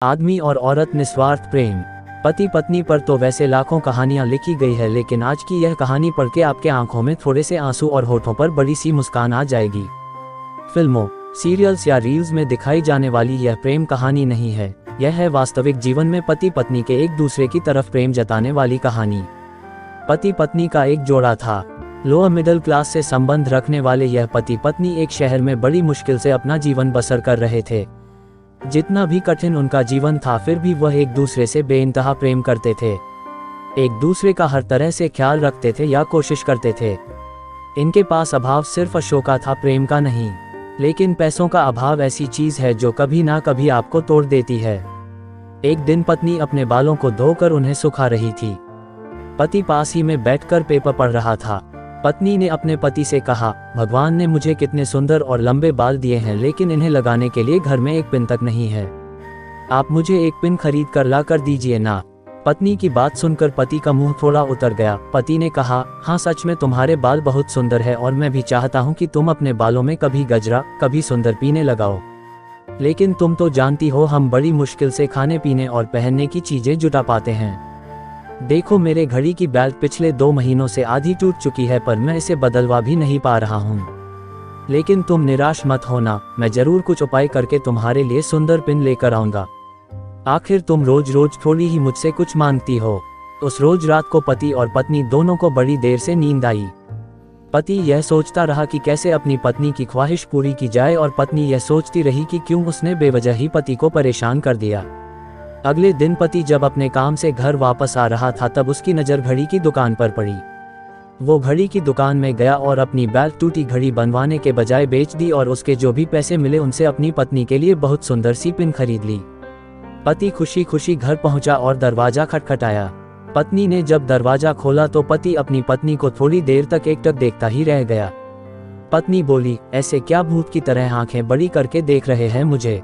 आदमी और औरत निस्वार्थ प्रेम। पति पत्नी पर तो वैसे लाखों कहानियां लिखी गई है, लेकिन आज की यह कहानी पढ़ के आपके आंखों में थोड़े से आंसू और होठों पर बड़ी सी मुस्कान आ जाएगी। फिल्मों, सीरियल्स या रील्स में दिखाई जाने वाली यह प्रेम कहानी नहीं है, यह है वास्तविक जीवन में पति पत्नी के एक दूसरे की तरफ प्रेम जताने वाली कहानी। पति पत्नी का एक जोड़ा था। लोअर मिडिल क्लास से संबंध रखने वाले यह पति पत्नी एक शहर में बड़ी मुश्किल से अपना जीवन बसर कर रहे थे। जितना भी कठिन उनका जीवन था, फिर भी वह एक दूसरे से बेइंतहा प्रेम करते थे। एक दूसरे का हर तरह से ख्याल रखते थे या कोशिश करते थे। इनके पास अभाव सिर्फ अशोक का था, प्रेम का नहीं। लेकिन पैसों का अभाव ऐसी चीज है जो कभी ना कभी आपको तोड़ देती है। एक दिन पत्नी अपने बालों को धोकर उन्हें सुखा रही थी। पति पास ही में बैठकर पेपर पढ़ रहा था। पत्नी ने अपने पति से कहा, भगवान ने मुझे कितने सुंदर और लंबे बाल दिए हैं, लेकिन इन्हें लगाने के लिए घर में एक पिन तक नहीं है। आप मुझे एक पिन खरीद कर ला कर दीजिए ना। पत्नी की बात सुनकर पति का मुंह थोड़ा उतर गया। पति ने कहा, हाँ सच में तुम्हारे बाल बहुत सुंदर है और मैं भी चाहता हूँ कि तुम अपने बालों में कभी गजरा, कभी सुंदर पीने लगाओ। लेकिन तुम तो जानती हो हम बड़ी मुश्किल से खाने पीने और पहनने की चीजें जुटा पाते हैं। देखो मेरे घड़ी की बेल्ट पिछले 2 महीनों से आधी टूट चुकी है, पर मैं इसे बदलवा भी नहीं पा रहा हूँ। लेकिन तुम निराश मत होना, मैं जरूर कुछ उपाय करके तुम्हारे लिए सुंदर पिन लेकर आऊंगा। आखिर तुम रोज रोज थोड़ी ही मुझसे कुछ मांगती हो। उस रोज रात को पति और पत्नी दोनों को बड़ी देर से नींद आई। पति यह सोचता रहा कि कैसे अपनी पत्नी की ख्वाहिश पूरी की जाए, और पत्नी यह सोचती रही कि क्यों उसने बेवजह ही पति को परेशान कर दिया। अगले दिन पति जब अपने काम से घर वापस आ रहा था, तब उसकी नज़र घड़ी की दुकान पर पड़ी। वो घड़ी की दुकान में गया और अपनी बेल्ट टूटी घड़ी बनवाने के बजाय बेच दी, और उसके जो भी पैसे मिले उनसे अपनी पत्नी के लिए बहुत सुंदर सी पिन खरीद ली। पति खुशी खुशी घर पहुंचा और दरवाजा खटखटाया। पत्नी ने जब दरवाजा खोला तो पति अपनी पत्नी को थोड़ी देर तक एकटक देखता ही रह गया। पत्नी बोली, ऐसे क्या भूत की तरह आंखें बड़ी करके देख रहे हैं मुझे?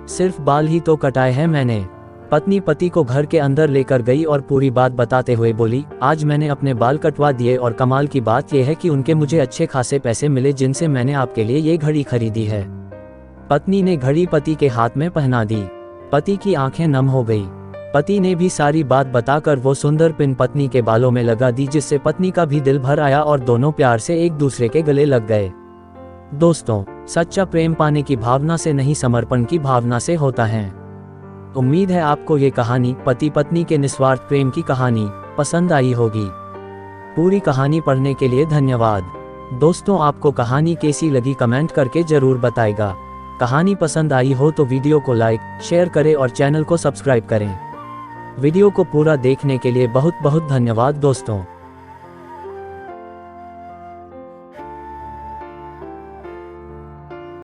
सिर्फ बाल ही तो कटाए हैं मैंने। पत्नी पति को घर के अंदर लेकर गई और पूरी बात बताते हुए बोली, आज मैंने अपने बाल कटवा दिए, और कमाल की बात यह है कि उनके मुझे अच्छे खासे पैसे मिले, जिनसे मैंने आपके लिए ये घड़ी खरीदी है। पत्नी ने घड़ी पति के हाथ में पहना दी। पति की आंखें नम हो गई। पति ने भी सारी बात बताकर वो सुंदर पिन पत्नी के बालों में लगा दी, जिससे पत्नी का भी दिल भर आया और दोनों प्यार से एक दूसरे के गले लग गए। दोस्तों, सच्चा प्रेम पाने की भावना से नहीं, समर्पण की भावना से होता है। उम्मीद है आपको ये कहानी, पति पत्नी के निस्वार्थ प्रेम की कहानी, पसंद आई होगी। पूरी कहानी पढ़ने के लिए धन्यवाद। दोस्तों, आपको कहानी कैसी लगी कमेंट करके जरूर बताएगा। कहानी पसंद आई हो तो वीडियो को लाइक, शेयर करें और चैनल को सब्सक्राइब करें। वीडियो को पूरा देखने के लिए बहुत बहुत धन्यवाद दोस्तों।